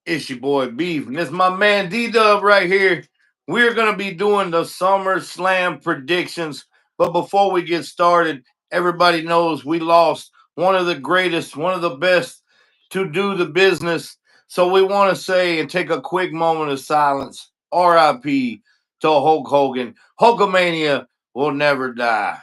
It's your boy Beef, and it's my man D Dub right here. We're gonna be doing the Summerslam predictions. But before we get started, everybody knows we lost one of the greatest, one of the best to do the business. So we want to say and take a quick moment of silence. RIP to Hulk Hogan. Hulkamania will never die.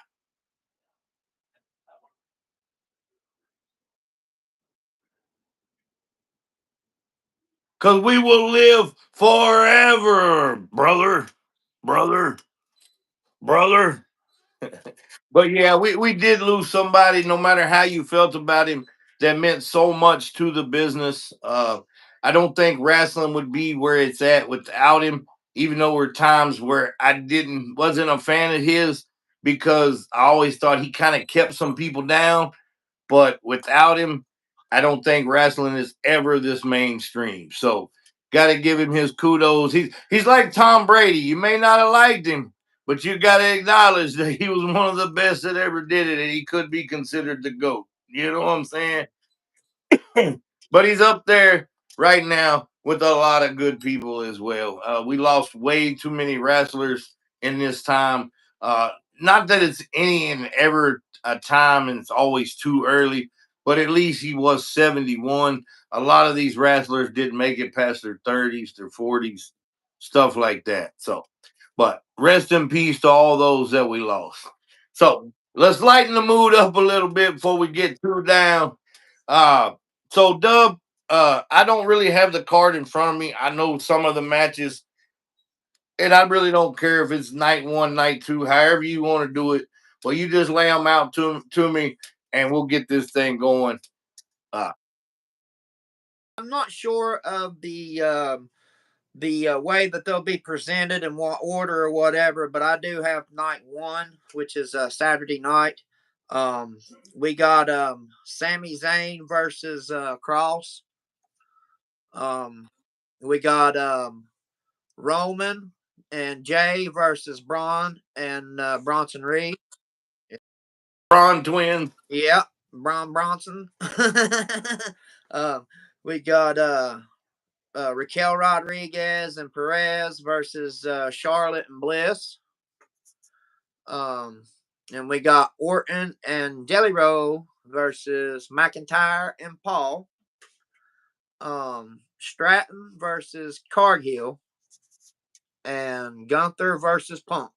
Cause we will live forever, brother, brother, brother. But yeah, we did lose somebody, no matter how you felt about him, that meant so much to the business. I don't think wrestling would be where it's at without him, even though there were times where I wasn't a fan of his because I always thought he kind of kept some people down. But without him, I don't think wrestling is ever this mainstream. So got to give him his kudos. He's like Tom Brady. You may not have liked him, but you got to acknowledge that he was one of the best that ever did it, and he could be considered the GOAT. You know what I'm saying? But he's up there right now with a lot of good people as well. We lost way too many wrestlers in this time. Uh, Not that it's any and ever a time and it's always too early, but at least he was 71. A lot of these wrestlers didn't make it past their 30s, their 40s, stuff like that. So, but rest in peace to all those that we lost. So let's lighten the mood up a little bit before we get too down. Uh, so Dub, I don't really have the card in front of me. I know some of the matches, and I really don't care if it's night one, night two, however you want to do it. Well, you just lay them out to me, and we'll get this thing going. Uh, I'm not sure of the way that they'll be presented in what order or whatever, but I do have night one, which is Saturday night. Um, we got Sami Zayn versus Cross. Um, we got Roman and Jay versus Braun and Bronson Reed. Braun twins. Yeah, Braun Bronson. um, we got Raquel Rodriguez and Perez versus Charlotte and Bliss. Um, and we got Orton and Jelly Roll versus McIntyre and Paul. Stratton versus Cargill and Gunther versus Punk.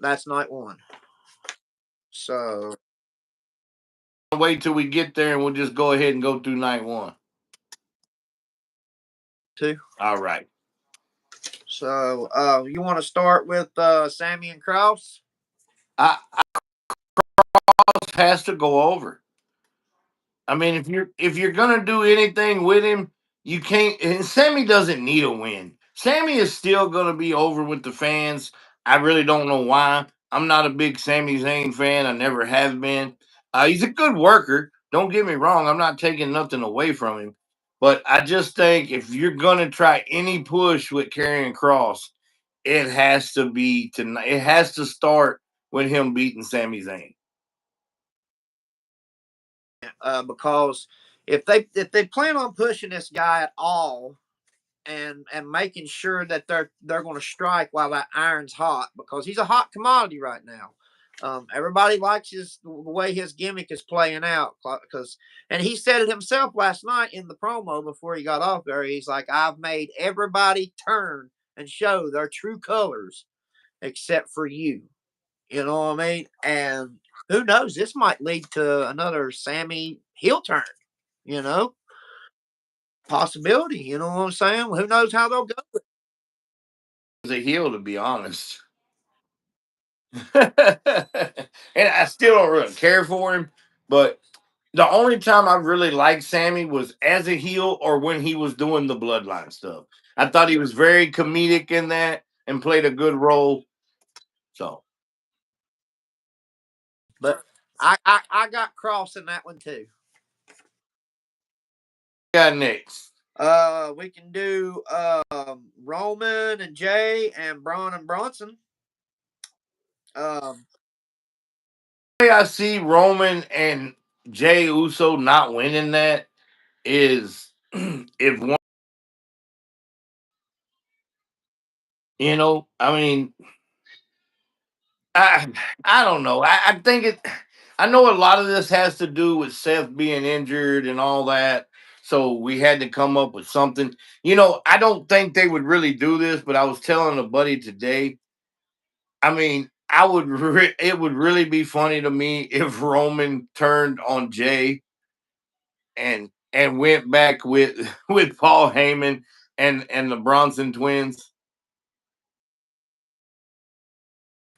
That's night one. So Wait till we get there, and we'll just go ahead and go through night one. two. All right. So you want to start with Sammy and Kraus? I has to go over. I mean, if you're gonna do anything with him, you can't. And Sammy doesn't need a win. Sammy is still gonna be over with the fans. I really don't know why. I'm not a big Sami Zayn fan. I never have been. He's a good worker. Don't get me wrong. I'm not taking nothing away from him, but I just think if you're gonna try any push with Karrion Cross, it has to be tonight. It has to start with him beating Sami Zayn. Because if they plan on pushing this guy at all and making sure that they're going to strike while that iron's hot, because he's a hot commodity right now. Everybody likes the way his gimmick is playing out, because and he said it himself last night in the promo before he got off there. He's like, I've made everybody turn and show their true colors except for you. You know what I mean? And who knows? This might lead to another Sammy heel turn. You know, possibility. You know what I'm saying? Who knows how they'll go? As a heel, to be honest. And I still don't really care for him, but the only time I really liked Sammy was as a heel or when he was doing the bloodline stuff. I thought he was very comedic in that and played a good role. So But I got Cross in that one too. got next. We can do Roman and Jay and Braun and Bronson. Um, I see Roman and Jay Uso not winning that. is if one, I mean, I I don't know. I think it. I know a lot of this has to do with Seth being injured and all that. So we had to come up with something. I don't think they would really do this, but I was telling a buddy today. I mean, it would really be funny to me if Roman turned on Jay and went back with with Paul Heyman and the Bronson twins.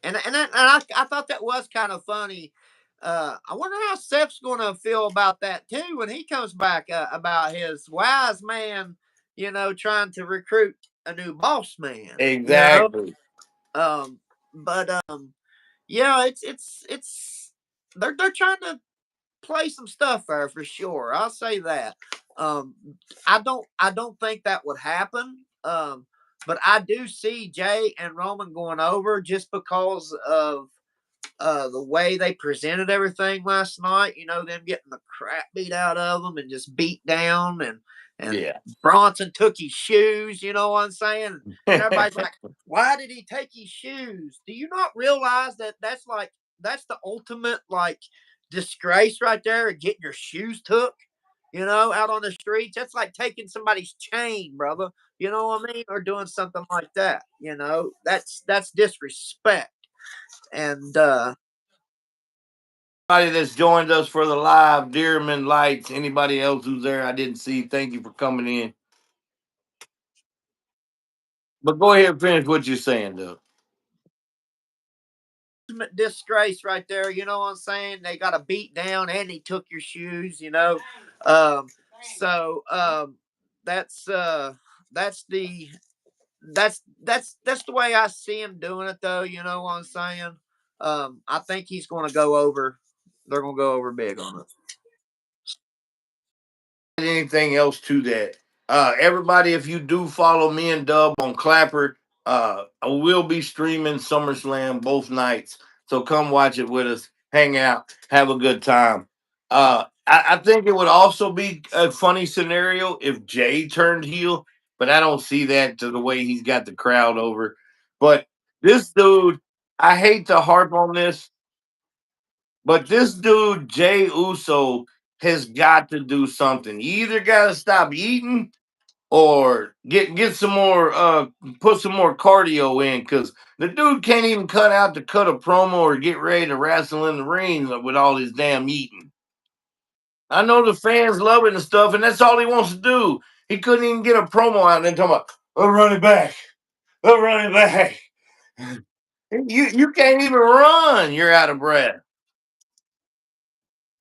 And I thought that was kind of funny. I wonder how Seth's going to feel about that too when he comes back, about his wise man, trying to recruit a new boss man. Exactly. But yeah, it's they're trying to play some stuff there for sure. I'll say that. Um, I don't think that would happen. But I do see Jay and Roman going over just because of the way they presented everything last night. Them getting the crap beat out of them and just beat down, and Yeah. Bronson took his shoes. You know what I'm saying? And everybody's like, "Why did he take his shoes?" Do you not realize that that's the ultimate like disgrace right there, getting your shoes took? Out on the streets. That's like taking somebody's chain, brother. You know what I mean? Or doing something like that. That's disrespect. And Anybody that's joined us for the live, Dearman Lights, anybody else who's there I didn't see, thank you for coming in. But go ahead and finish what you're saying, Doug. disgrace right there. You know what I'm saying? They got a beat down and he took your shoes. Um, so that's that's the that's the way I see him doing it, though. You know what I'm saying? I think he's going to go over. They're going to go over big on it. Anything else to that? Everybody, if you do follow me and Dub on Clapper, I will be streaming SummerSlam both nights. So come watch it with us, hang out, have a good time. I think it would also be a funny scenario if Jay turned heel, but I don't see that to the way he's got the crowd over. But this dude, I hate to harp on this, but this dude, Jay Uso, has got to do something. You either got to stop eating or get some more, put some more cardio in, because the dude can't even cut a promo or get ready to wrestle in the ring with all his damn eating. I know the fans love it and stuff, and that's all he wants to do. He couldn't even get a promo out and then talking about, "I'm running back, I'm running back." You can't even run. You're out of breath.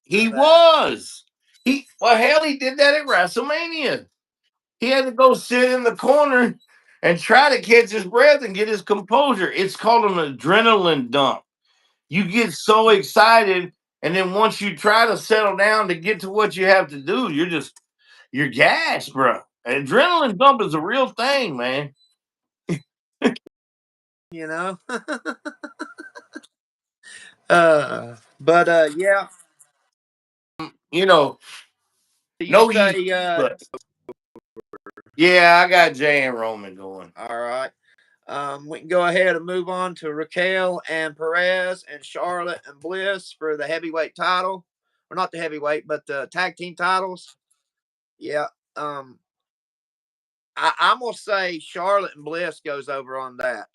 He That was. Hell, he did that at WrestleMania. He had to go sit in the corner and try to catch his breath and get his composure. It's called an adrenaline dump. You get so excited, and then once you try to settle down to get to what you have to do, you're gassed, bro. Adrenaline dump is a real thing, man. you know. But yeah. You know, You no yeast, say but yeah, I got Jay and Roman going. all right. We can go ahead and move on to Raquel and Perez and Charlotte and Bliss for the heavyweight title, or not the heavyweight, but the tag team titles. Yeah. Um, I'm gonna say Charlotte and Bliss goes over on that,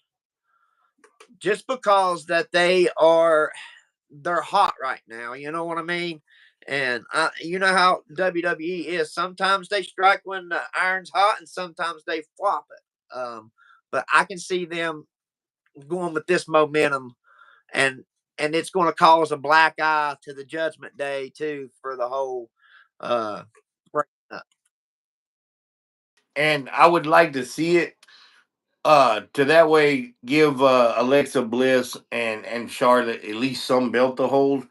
just because that they're hot right now. You know what I mean? And you know how WWE is. Sometimes they strike when the iron's hot, and sometimes they flop it. But I can see them going with this momentum, and it's going to cause a black eye to the Judgment Day too for the whole uh breakup. And I would like to see it to that way give Alexa Bliss and Charlotte at least some belt to hold.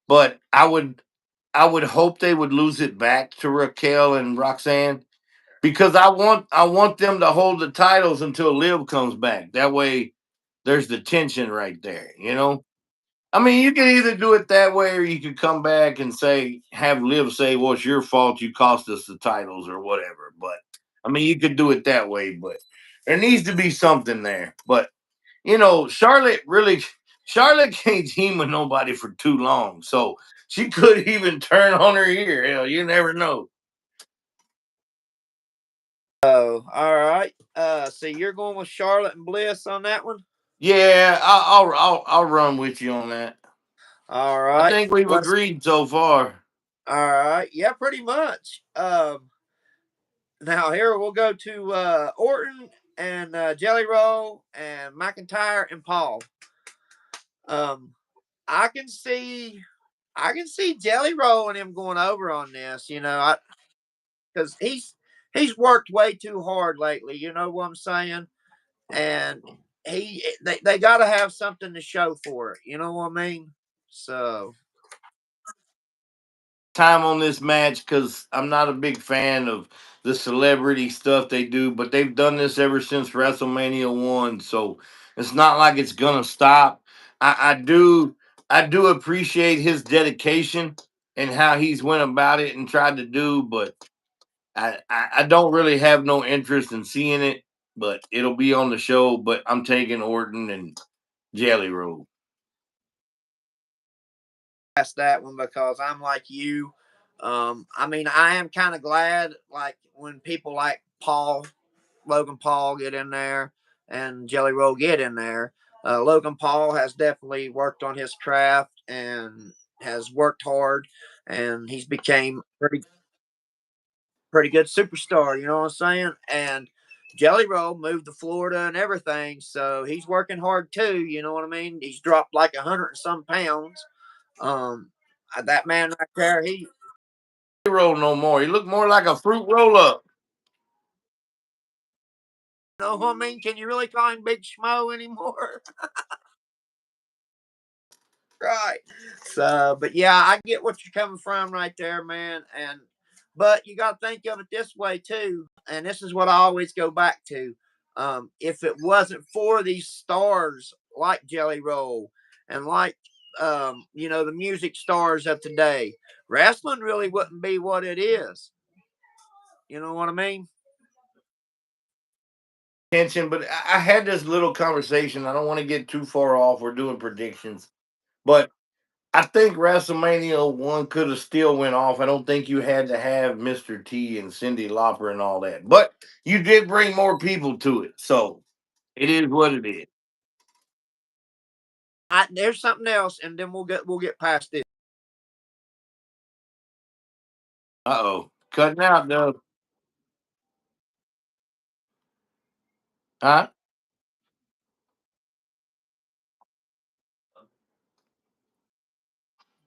But I would hope they would lose it back to Raquel and Roxanne, because I want them to hold the titles until Liv comes back. That way there's the tension right there, you know? I mean, you can either do it that way, or you could come back and say, have Liv say, "Well, it's your fault. You cost us the titles or whatever." But I mean, you could do it that way. But there needs to be something there. But Charlotte can't team with nobody for too long, so she could even turn on her ear. Hell, you never know. Oh, all right. So you're going with Charlotte and Bliss on that one? Yeah, I'll run with you on that. All I right. think we've Let's. agreed so far. All right. Yeah, pretty much. Now here we'll go to Orton and Jelly Roll and McIntyre and Paul. Um, I can see, I can see Jelly Roll and him going over on this. Because he's worked way too hard lately. You know what I'm saying? And they got to have something to show for it. You know what I mean? So Time on this match because I'm not a big fan of the celebrity stuff they do, but they've done this ever since WrestleMania 1, so it's not like it's gonna stop. I do appreciate his dedication and how he's went about it and tried to do, but I don't really have no interest in seeing it, but it'll be on the show. But I'm taking Orton and Jelly Roll. that's that one because I'm like you. I mean, I am kind of glad like when people like Logan Paul get in there and Jelly Roll get in there. Logan Paul has definitely worked on his craft and has worked hard, and he's became pretty good superstar. You know what I'm saying? And Jelly Roll moved to Florida and everything, so he's working hard too. You know what I mean? He's dropped like 100 and some pounds. Um, that man right there, he. Roll no more. He looked more like a fruit roll up. You know what I mean? Can you really call him Big Schmo anymore? Right. So, but yeah, I get what you're coming from right there, man. But you got to think of it this way too, and this is what I always go back to. If it wasn't for these stars like Jelly Roll and like the music stars of today, wrestling really wouldn't be what it is. You know what I mean? Attention, but I had this little conversation. I don't want to get too far off. We're doing predictions, but I think WrestleMania 1 could have still went off. I don't think you had to have Mr. T and Cindy Lauper and all that, but you did bring more people to it, so it is what it is. There's something else, and then we'll get past this. Uh oh, cutting out though. Huh?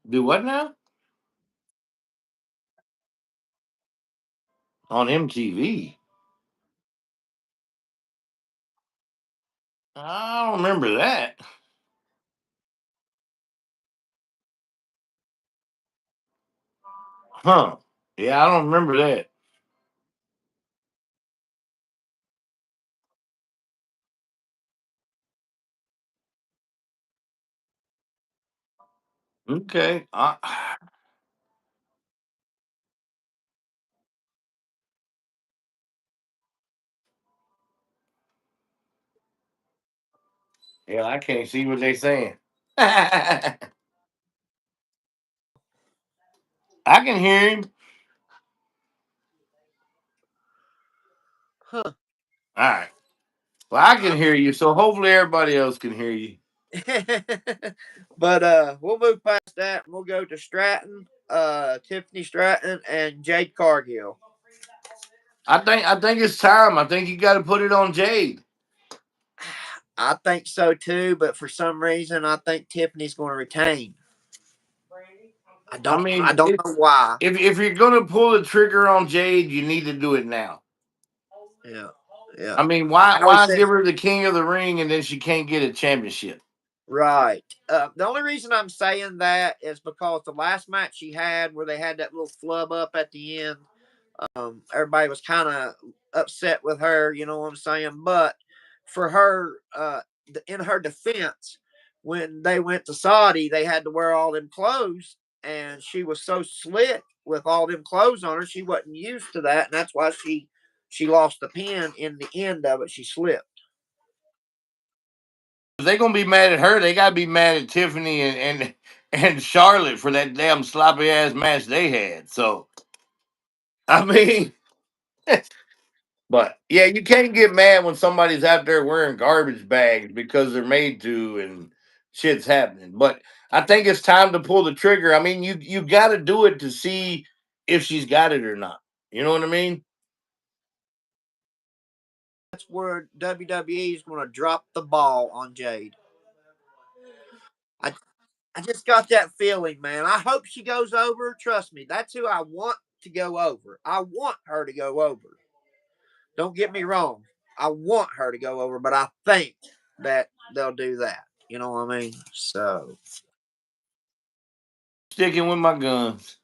Do what now? On MTV? I don't remember that. Huh? Yeah, I don't remember that. Okay. Yeah, I can't see what they saying. I can hear him. Huh. All right. Well, I can hear you, so hopefully everybody else can hear you. But we'll move past that and we'll go to Stratton, Tiffany Stratton and Jade Cargill. I think it's time. I think you got to put it on Jade. I think so too, but for some reason I think Tiffany's going to retain. I I don't I mean, don't know it's why. if you're gonna pull the trigger on Jade, you need to do it now. Yeah. Yeah. I mean, I always why said give her the King of the Ring and then she can't get a championship? right. The only reason I'm saying that is because the last match she had where they had that little flub up at the end, everybody was kind of upset with her, you know what I'm saying? But for her, in her defense, when they went to Saudi, they had to wear all them clothes, and she was so slick with all them clothes on her, she wasn't used to that, and that's why she lost the pin in the end of it. She slipped. If they gonna be mad at her, they gotta be mad at Tiffany and Charlotte for that damn sloppy ass match they had. So I mean, but yeah, you can't get mad when somebody's out there wearing garbage bags because they're made to and shit's happening. But I think it's time to pull the trigger. I mean, you got to do it to see if she's got it or not. You know what I mean? That's where WWE is going to drop the ball on Jade. I I just got that feeling, man. I hope she goes over. Trust me, that's who I want to go over. I want her to go over. Don't get me wrong. I want her to go over, but I think that they'll do that. You know what I mean? So, Sticking with my guns.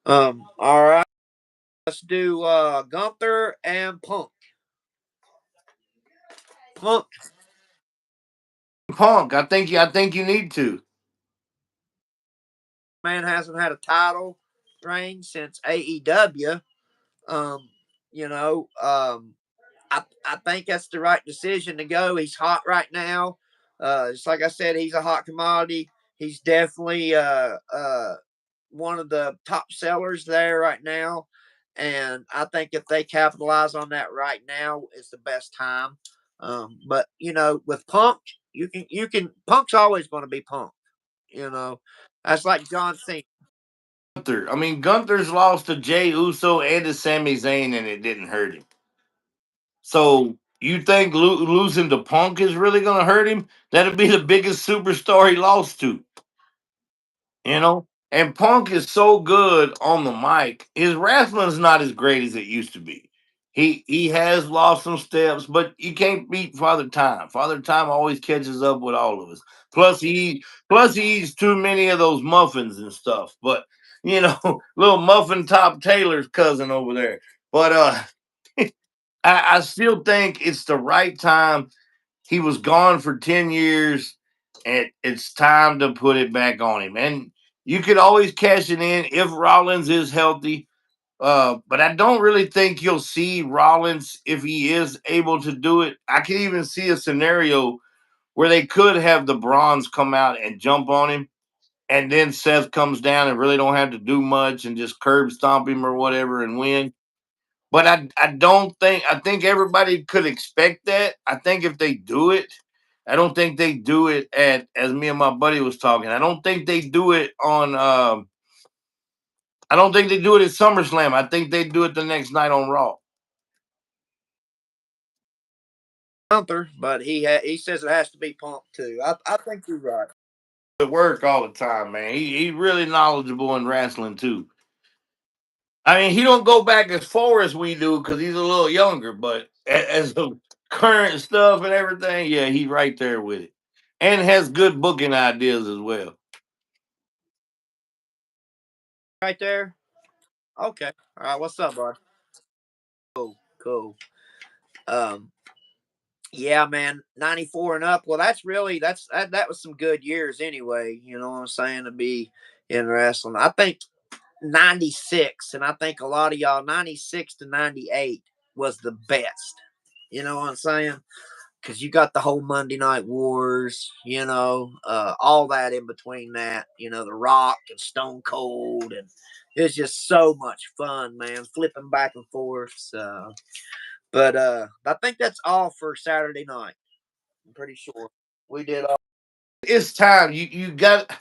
all right. Let's do Gunther and Punk. Punk, Punk, I think you need to. man, hasn't had a title reign since AEW. Um, you know, I think that's the right decision to go. He's hot right now. Just like I said, he's a hot commodity. He's definitely one of the top sellers there right now. And I think if they capitalize on that right now, it's the best time. But with Punk, you can Punk's always going to be Punk. You know, that's like John Cena. Gunther. I mean, Gunther's lost to Jay Uso and to Sami Zayn, and it didn't hurt him. So you think losing to Punk is really going to hurt him? That'd be the biggest superstar he lost to. You know. And Punk is so good on the mic. His wrestling's not as great as it used to be. He has lost some steps, but you can't beat Father Time. Father Time always catches up with all of us. Plus he eats too many of those muffins and stuff. But little muffin top Taylor's cousin over there. But I still think it's the right time. He was gone for 10 years, and it's time to put it back on him. And you could always cash it in if Rollins is healthy. But I don't really think you'll see Rollins if he is able to do it. I can even see a scenario where they could have the Bronze come out and jump on him, and then Seth comes down and really don't have to do much and just curb stomp him or whatever and win. But I don't think I think everybody could expect that. I think if they do it, I don't think they do it at as me and my buddy was talking. I don't think they do it on. I don't think they do it at SummerSlam. I think they do it the next night on Raw. Gunther, but he says it has to be Punk too. I think you're right. At work all the time, man. He's really knowledgeable in wrestling too. I mean, he don't go back as far as we do because he's a little younger, but as the current stuff and everything, yeah, he's right there with it, and has good booking ideas as well. Right there. Okay. All right. What's up, bud? Cool. Cool. Um. Yeah, man. 94 and up. Well, that was some good years anyway. You know what I'm saying, to be in wrestling. I think 96, and I think a lot of y'all 96 to 98 was the best. You know what I'm saying? Because you got the whole Monday Night Wars, all that in between that, The Rock and Stone Cold, and it's just so much fun, man, flipping back and forth. So, but I think that's all for Saturday night. I'm pretty sure we did all. It's time. You got.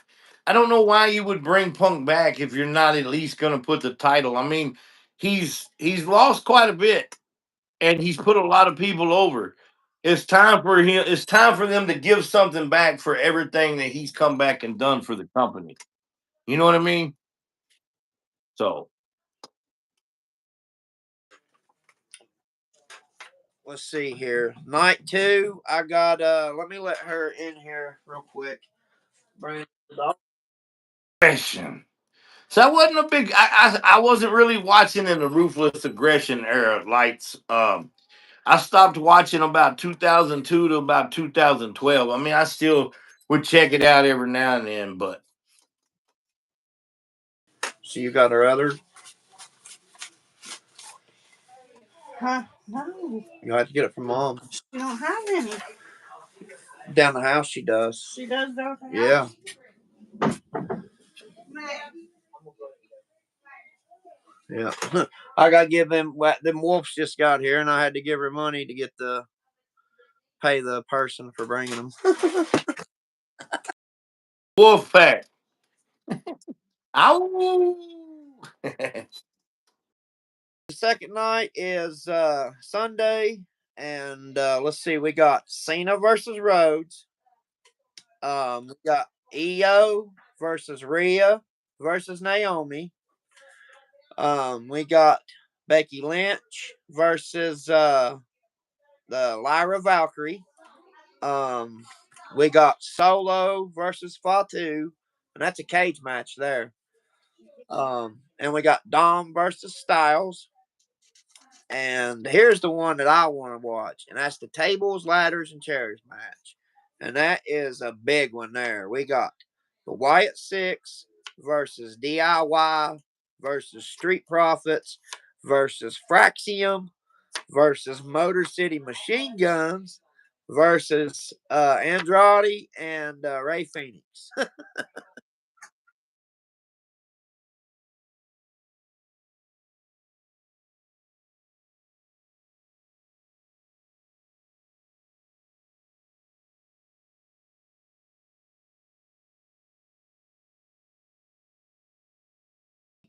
I don't know why you would bring Punk back if you're not at least going to put the title. I mean, he's lost quite a bit, and he's put a lot of people over. It's time for him. It's time for them to give something back for everything that he's come back and done for the company. You know what I mean? So Let's see here. Night two. I got let me let her in here real quick. Brandon. aggression. So I wasn't a big. I wasn't really watching in the ruthless aggression era. Lights. I stopped watching about 2002 to about 2012. I mean, I still would check it out every now and then, but So you got her other? Huh? No. You have to get it from mom. She don't have any. Down the house, she does. She does down the house. Yeah. Yeah. I gotta give them. Them wolves just got here, and I had to give her money to get the pay the person for bringing them. wolf pack. Ow! The second night is Sunday, and let's see, we got Cena versus Rhodes. We got Io versus Rhea versus Naomi. We got Becky Lynch versus the Lyra Valkyrie. Um, we got Solo versus Fatu, and that's a cage match there. And we got Dom versus Styles. And here's the one that I want to watch, and that's the tables, ladders, and chairs match. And that is a big one there. We got the Wyatt Six versus DIY versus Street Profits versus Fraxium versus Motor City Machine Guns versus Andrade and Ray Phoenix.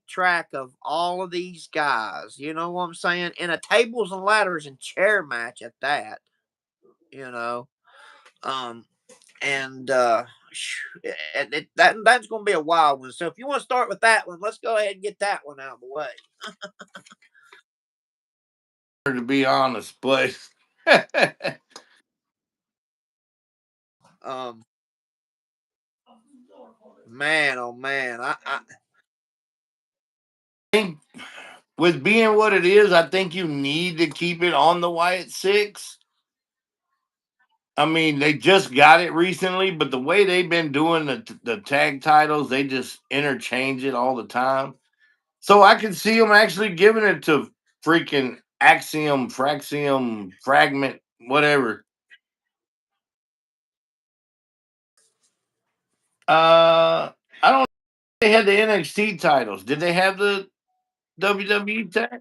Track of all of these guys, you know what I'm saying? In a tables and ladders and chair match at that, you know. Um, and that's going to be a wild one. So if you want to start with that one, let's go ahead and get that one out of the way. To be honest, but Um, man, oh man, I think with being what it is, I think you need to keep it on the Wyatt Six. I mean, they just got it recently, but the way they've been doing the tag titles, they just interchange it all the time. So I can see them actually giving it to freaking Axiom, Fraxium, Fragment, whatever. I don't. They had the NXT titles. Did they have the WWE tag?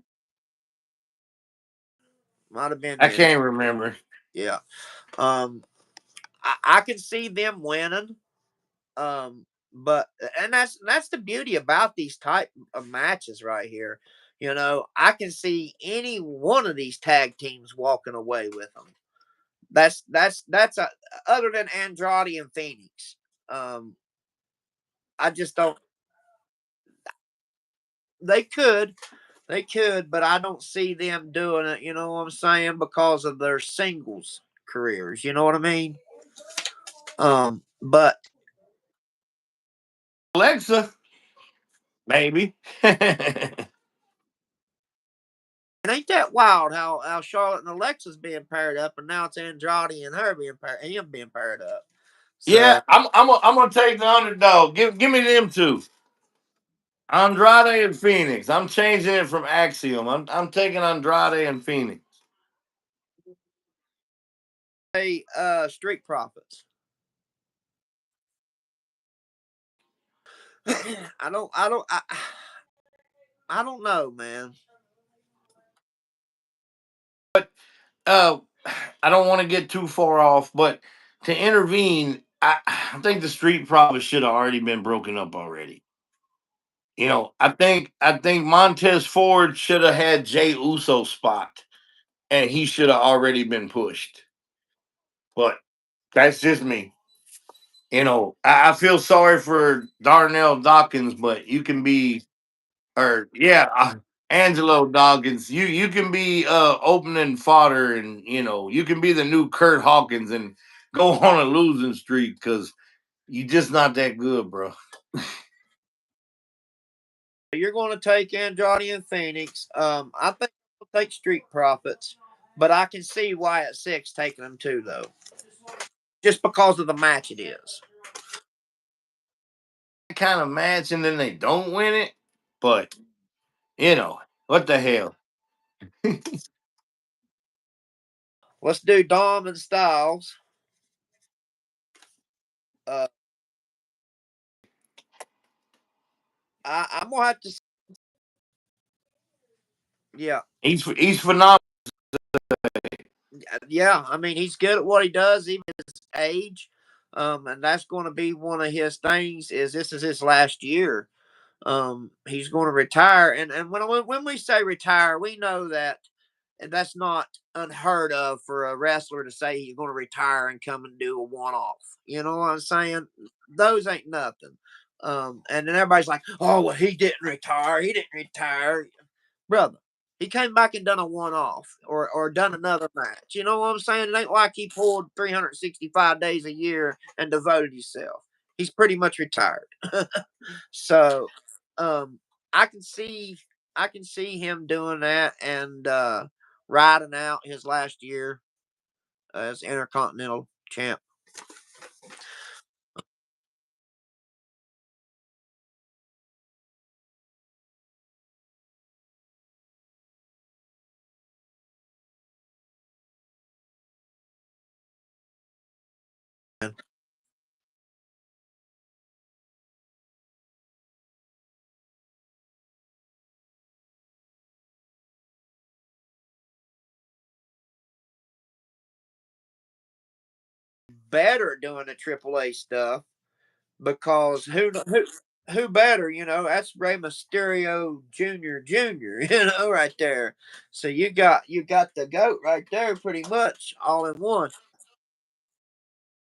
might have been I the can't remember. yeah. Um, I can see them winning. But and that's the beauty about these type of matches right here. You know, I can see any one of these tag teams walking away with them. That's a, other than Andrade and Phoenix. Um, I just don't. They could, they could, but I don't see them doing it. You know what I'm saying? Because of their singles careers. You know what I mean? But Alexa, maybe. and ain't that wild how Charlotte and Alexa's being paired up, and now it's Andrade and her being paired, him being paired up. Yeah, So I'm gonna take the underdog. Give me them two. Andrade and Phoenix. I'm changing it from Axiom. I'm taking Andrade and Phoenix. hey, Street Profits. I don't know, man. Uh, I don't want to get too far off, but to intervene, I think the Street Profits should have already been broken up already. You know, I think Montez Ford should have had Jay Uso spot, and he should have already been pushed. But that's just me. You know, I feel sorry for Darnell Dawkins, but you can be, or yeah, Angelo Dawkins. You can be opening fodder, and you know you can be the new Kurt Hawkins and go on a losing streak because you just not that good, bro. You're going to take Andrade and Phoenix. I think we'll take Street Profits, but I can see why at 6 taking them too, though, just because of the match it is. kind of match and then they don't win it. But what the hell? Let's do Dom and Styles. Uh, I'm gonna have to. Yeah, He's phenomenal. yeah. I mean, he's good at what he does, even at his age. And that's going to be one of his things. Is this is his last year? He's going to retire, and when we say retire, we know that that's not unheard of for a wrestler to say he's going to retire and come and do a one off. You know what I'm saying? Those ain't nothing. And then everybody's like, "Oh, well, he didn't retire. He didn't retire, brother." He came back and done a one off or done another match. You know what I'm saying? It ain't like he pulled 365 days a year and devoted himself. He's pretty much retired. So, um, I can see I can see him doing that and riding out his last year as Intercontinental champ. Better doing the AAA stuff because who better? You know, that's Rey Mysterio Junior. You know, right there. So you got the goat right there, pretty much all in one.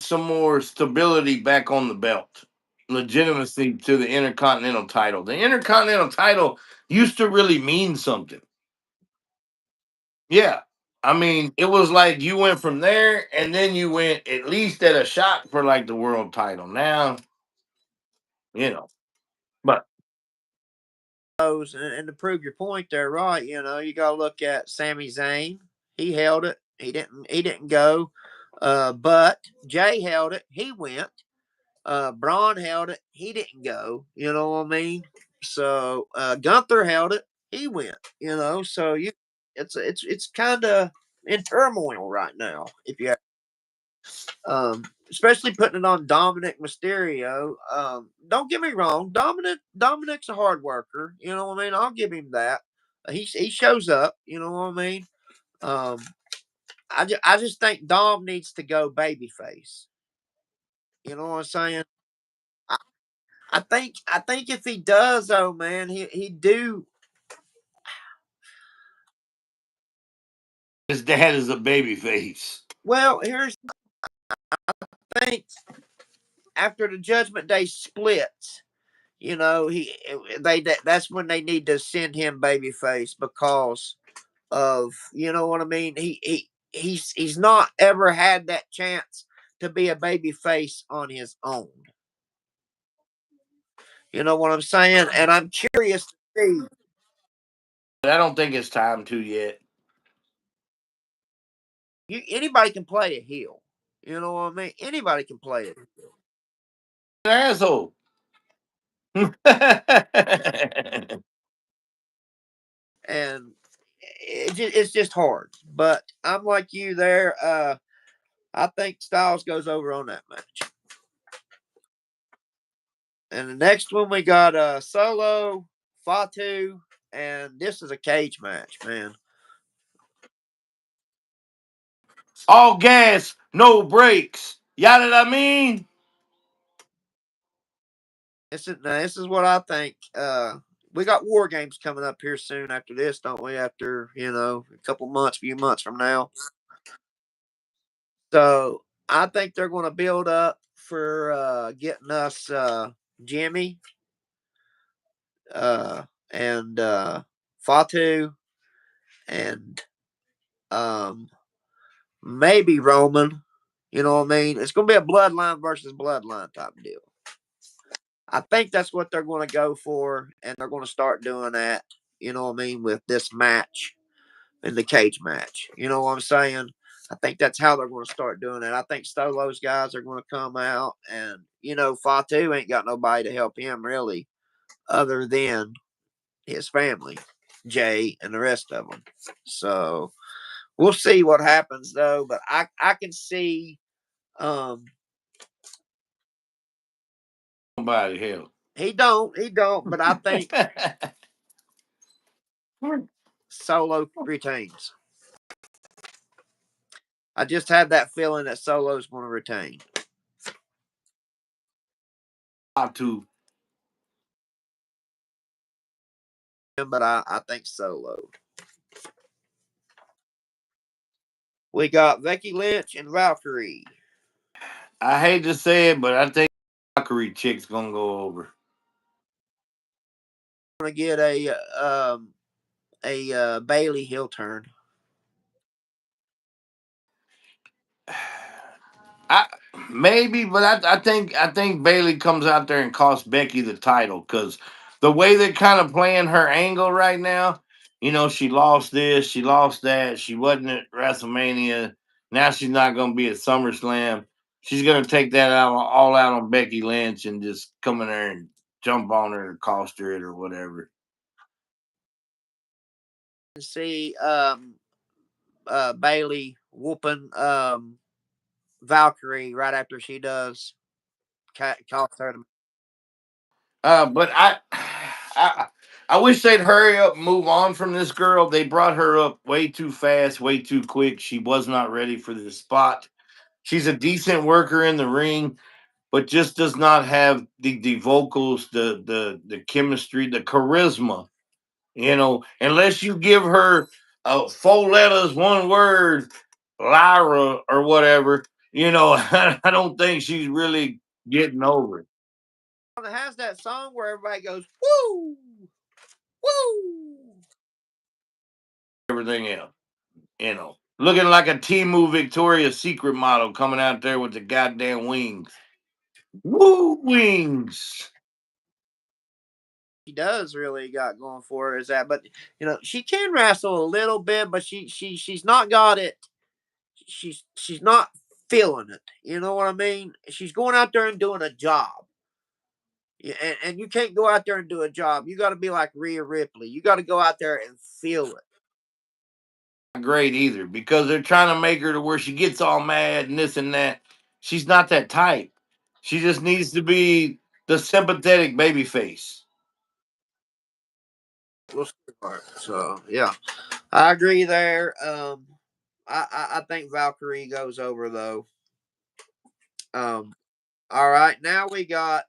Some more stability back on the belt, legitimacy to the Intercontinental title. The Intercontinental title used to really mean something. Yeah. I mean, it was like you went from there and then you went at least at a shot for like the world title. Now, you know, but And to prove your point there, right? You know, you got to look at Sami Zayn. He held it. He didn't go. But Jay held it. He went. Braun held it. He didn't go. You know what I mean? So Gunther held it. He went. You know, so it's kind of in turmoil right now. If you especially putting it on Dominic Mysterio. Don't get me wrong, Dominic's a hard worker. You know what I mean? I'll give him that. He shows up. You know what I mean? Um, I just think Dom needs to go babyface. You know what I'm saying? I, I think if he does though, man, he do. his dad is a baby face. Well, here's the thing. After the Judgment Day splits, you know, that's when they need to send him babyface because of you know what I mean. He's not ever had that chance to be a babyface on his own. You know what I'm saying? And I'm curious to see. I don't think it's time to yet. Anybody can play a heel. You know what I mean? Anybody can play it. An asshole. And it's just hard. But I'm like you there. I think Styles goes over on that match. And the next one we got Solo, Fatu, and this is a cage match, man. All gas, no brakes. Yada I mean? This is what I think. We got War Games coming up here soon after this, don't we? After a couple months, few months from now. So I think they're going to build up for getting us Jimmy and Fatu and um, maybe Roman. You know what I mean? It's going to be a bloodline versus bloodline type deal. I think that's what they're going to go for, and they're going to start doing that. You know what I mean with this match in the cage match. You know what I'm saying? I think that's how they're going to start doing it. I think Solo's guys are going to come out, and Fatu ain't got nobody to help him really, other than his family, Jay, and the rest of them. So we'll see what happens though. But I can see um Nobody help. he don't. But I think Solo retains. I just have that feeling that Solo's going to retain. To But I think Solo. We got Becky Lynch and Valkyrie. I hate to say it, but I think Valkyrie chick's gonna go over. Going to get a Bailey heel turn. I maybe, but I think Bailey comes out there and costs Becky the title because the way they're kind of playing her angle right now, she lost this, she lost that, she wasn't at WrestleMania. Now she's not going to be at SummerSlam. She's going to take that out all out on Becky Lynch and just come in there and jump on her and cost her it or whatever. See Bailey whooping Valkyrie right after she does cost her. But I, I wish they'd hurry up, and move on from this girl. They brought her up way too fast, way too quick. She was not ready for this spot. She's a decent worker in the ring, but just does not have the vocals, the chemistry, the charisma. Unless you give her 4 letters, one word, Lyra or whatever. I don't think she's really getting over it. It has that song where everybody goes woo, woo. Everything else. Looking like a Timu Victoria's Secret model coming out there with the goddamn wings. Woo wings. She does really got going for her is that, but she can wrestle a little bit, but she's not got it. She's not feeling it. You know what I mean? She's going out there and doing a job. Yeah, and you can't go out there and do a job. You got to be like Rhea Ripley. You got to go out there and feel it. Not great either because they're trying to make her to where she gets all mad and this and that. She's not that type. She just needs to be the sympathetic baby face. We'll start. So yeah, I agree there. I think Valkyrie goes over though. All right, now we got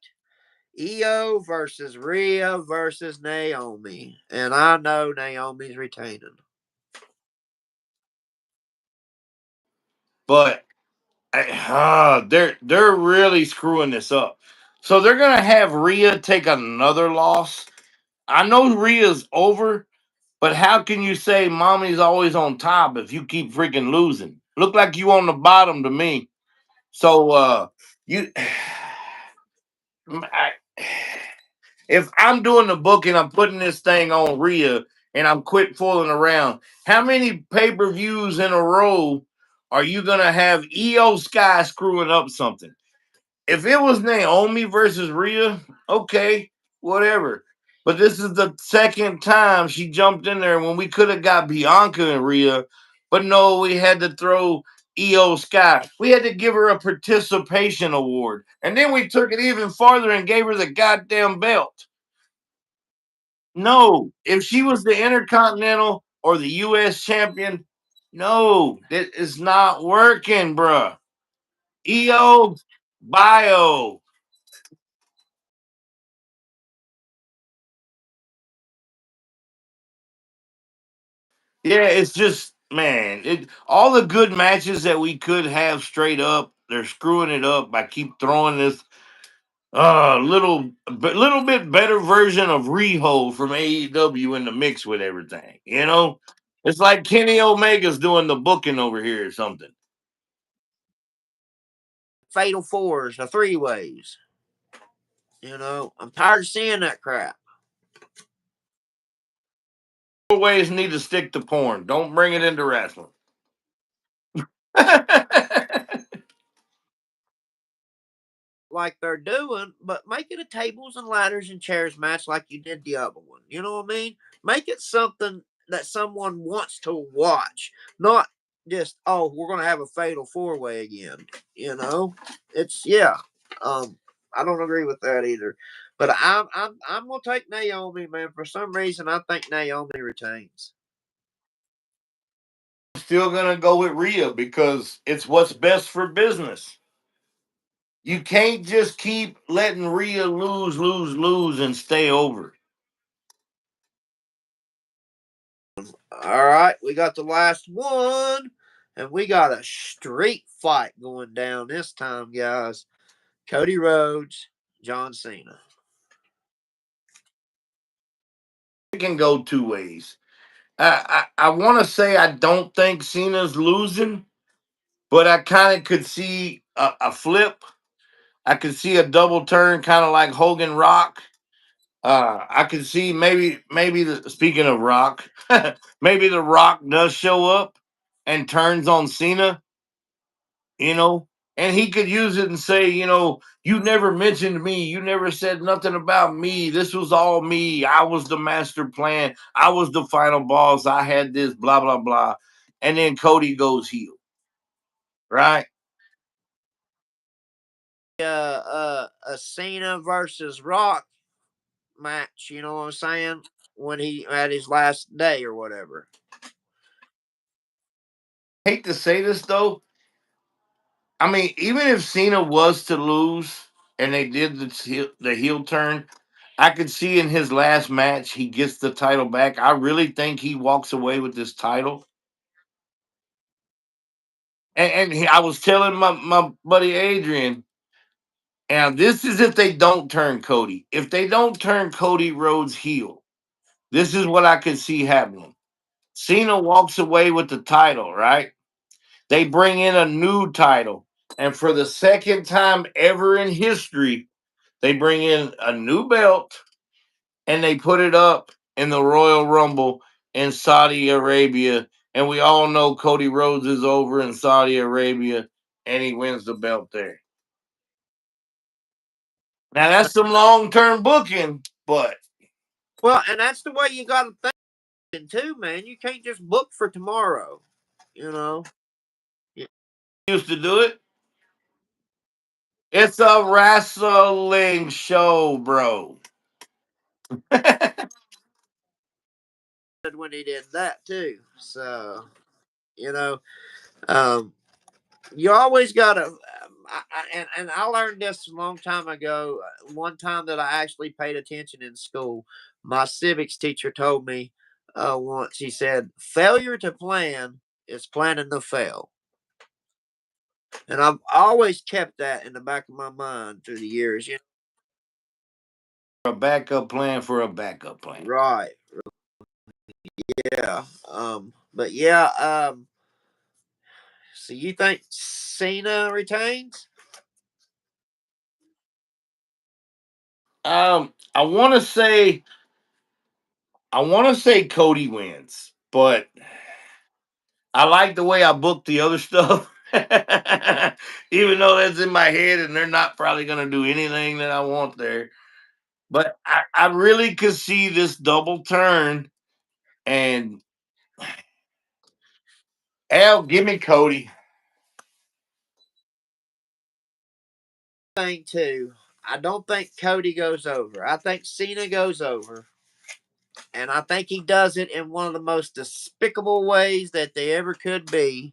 Io versus Rhea versus Naomi, and I know Naomi's retaining. But they're really screwing this up. So they're gonna have Rhea take another loss. I know Rhea's over, but how can you say mommy's always on top if you keep freaking losing? Look like you on the bottom to me. So you I, if I'm doing the book and I'm putting this thing on Rhea and I'm quit fooling around, how many pay-per-views in a row are you gonna have EO Sky screwing up something? If it was Naomi versus Rhea, okay, whatever. But this is the second time she jumped in there when we could have got Bianca and Rhea, but no, we had to throw EO Sky. We had to give her a participation award. And then we took it even farther and gave her the goddamn belt. No, if she was the Intercontinental or the US champion, no, that is not working, bruh. EO Bio. Yeah, it's just man, all the good matches that we could have straight up, they're screwing it up by keep throwing this little bit better version of Riho from AEW in the mix with everything. It's like Kenny Omega's doing the booking over here or something. Fatal fours, the three ways. I'm tired of seeing that crap. Four ways need to stick to porn. Don't bring it into wrestling. like they're doing, but make it a tables and ladders and chairs match like you did the other one. You know what I mean? Make it something that someone wants to watch, not just we're gonna have a fatal four way again. You know, it's yeah. Um, I don't agree with that either. But I'm gonna take Naomi, man. For some reason, I think Naomi retains. Still gonna go with Rhea because it's what's best for business. You can't just keep letting Rhea lose, lose, lose, and stay over. All right, we got the last one, and we got a street fight going down this time, guys. Cody Rhodes, John Cena. It can go two ways. I want to say I don't think Cena's losing, but I kind of could see a flip. I could see a double turn, kind of like Hogan Rock. I could see maybe the speaking of Rock, maybe the Rock does show up and turns on Cena, you know, and he could use it and say, you never mentioned me, you never said nothing about me. This was all me. I was the master plan. I was the final boss. I had this, blah blah blah, and then Cody goes heel, right? A Cena versus Rock match. You know what I'm saying? When he had his last day or whatever. Hate to say this though. I mean, even if Cena was to lose and they did the heel turn, I could see in his last match he gets the title back. I really think he walks away with this title. I was telling my buddy Adrian, and this is if they don't turn Cody. If they don't turn Cody Rhodes heel, this is what I could see happening. Cena walks away with the title, right? They bring in a new title. And for the second time ever in history, they bring in a new belt and they put it up in the Royal Rumble in Saudi Arabia. And we all know Cody Rhodes is over in Saudi Arabia and he wins the belt there. Now that's some long term booking, but Well, and that's the way you got to think too, man. You can't just book for tomorrow. You know. Yeah. used to do it. It's a wrestling show, bro. When he did that too. So you know, um, you always got to. And I learned this a long time ago. One time that I actually paid attention in school, my civics teacher told me once. He said, "Failure to plan is planning to fail." And I've always kept that in the back of my mind through the years. You A backup plan for a backup know? plan. Right? Yeah. But yeah. So you think Cena retains? I want to say Cody wins, but I like the way I booked the other stuff. Even though that's in my head and they're not probably going to do anything that I want there. But I really could see this double turn and Al, give me Cody. Thing too. I don't think Cody goes over. I think Cena goes over. And I think he does it in one of the most despicable ways that they ever could be.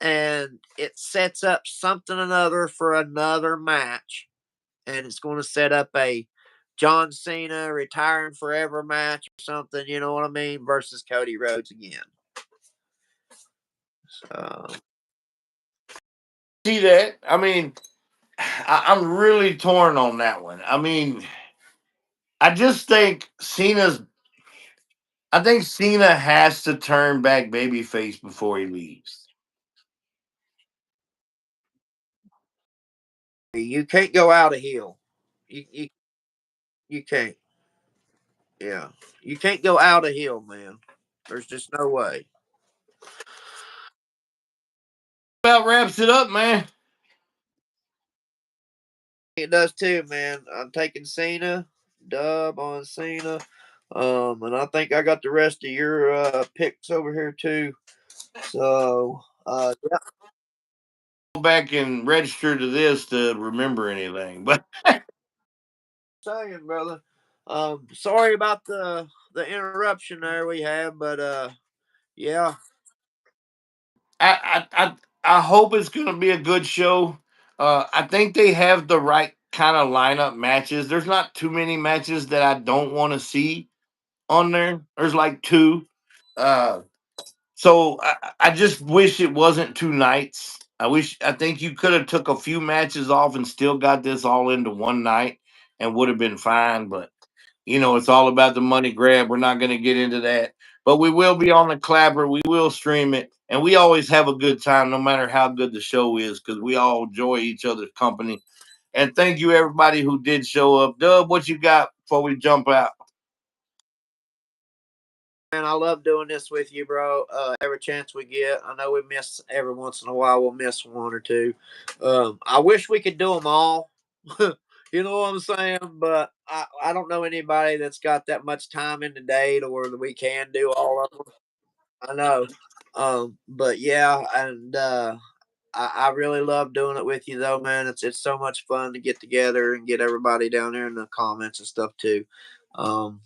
And it sets up something another for another match. And it's going to set up a John Cena retiring forever match or something, you know what I mean? Versus Cody Rhodes again. So See that? I mean, I'm really torn on that one. I mean, I just think I think Cena has to turn back babyface before he leaves. you can't go out a heel. You can't. Yeah. You can't go out a heel, man. There's just no way. About wraps it up, man. It does too, man. I'm taking Cena, dub on Cena. And I think I got the rest of your picks over here too. So yeah, Go back and register to this to remember anything, but saying, brother. Sorry about the interruption there we had, but yeah, I hope it's going to be a good show. I think they have the right kind of lineup matches. There's not too many matches that I don't want to see on there. There's like two. Uh, so I just wish it wasn't two nights. I think you could have took a few matches off and still got this all into one night and would have been fine. But it's all about the money grab. We're not going to get into that, but we will be on the clapper. We will stream it, and we always have a good time, no matter how good the show is, because we all enjoy each other's company. And thank you everybody who did show up. Dub, what you got before we jump out? man, I love doing this with you, bro. Every chance we get, I know we miss every once in a while. We'll miss one or two. I wish we could do them all. You know what I'm saying? But I don't know anybody that's got that much time in the day to where we can do all of them. I know. But yeah, and I really love doing it with you though, man. It's so much fun to get together and get everybody down there in the comments and stuff too. Um,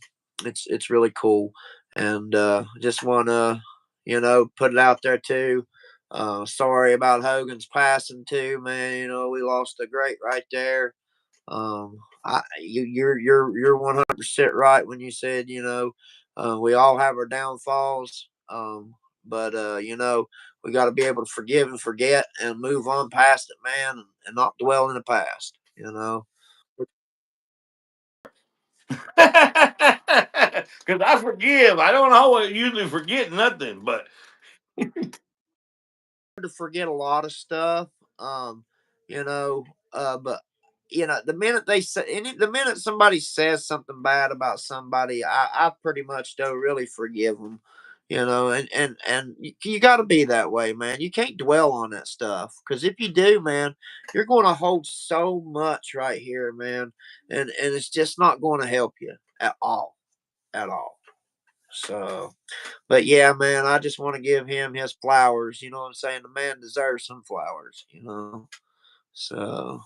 it's really cool, and just want to put it out there too. Sorry about Hogan's passing too, man. We lost a great right there. You're 100% right when you said we all have our downfalls. But we got to be able to forgive and forget and move on past it, man, and not dwell in the past. Because I forgive. I don't always usually forget nothing, but To forget a lot of stuff. You know, but the minute the minute somebody says something bad about somebody, I pretty much don't really forgive them. And you got to be that way, man. You can't dwell on that stuff because if you do, man, you're going to hold so much right here, man, and it's just not going to help you at all. So. But yeah, man, I just want to give him his flowers. You know what I'm saying? The man deserves some flowers. So,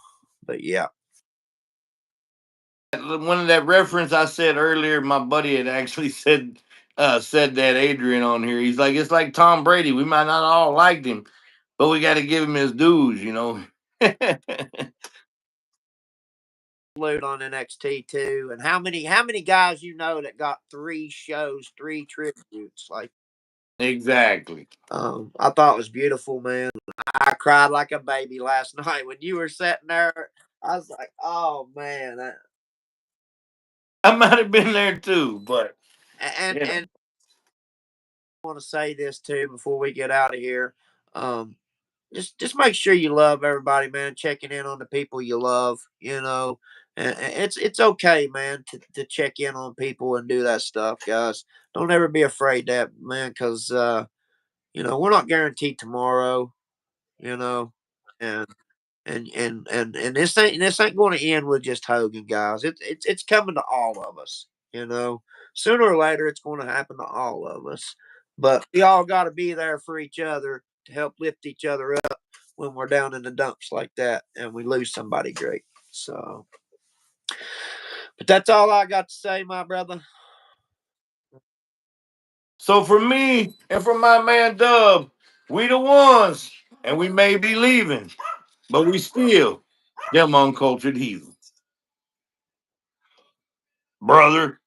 but yeah. one of that reference I said earlier, my buddy had actually said that Adrian on here. He's like, it's like Tom Brady. We might not all liked him, but we got to give him his dues. Load on NXT too. And how many guys that got 3 shows, 3 tributes? Like, Exactly. I thought it was beautiful, man. I cried like a baby last night when you were sitting there. I was like, oh man. I might have been there too, but And you know, and I want to say this too before we get out of here. Um, just make sure you love everybody, man. Checking in on the people you love, and it's okay, man, to check in on people and do that stuff, guys. Don't ever be afraid that, man, because we're not guaranteed tomorrow, you know, and and this ain't going to end with just Hogan, guys. It's coming to all of us, you know. Sooner or later, it's going to happen to all of us, but we all got to be there for each other to help lift each other up when we're down in the dumps like that and we lose somebody great. So, but that's all I got to say, my brother. so for me and for my man Dub, we the ones, and we may be leaving, but we still them uncultured heathens, brother.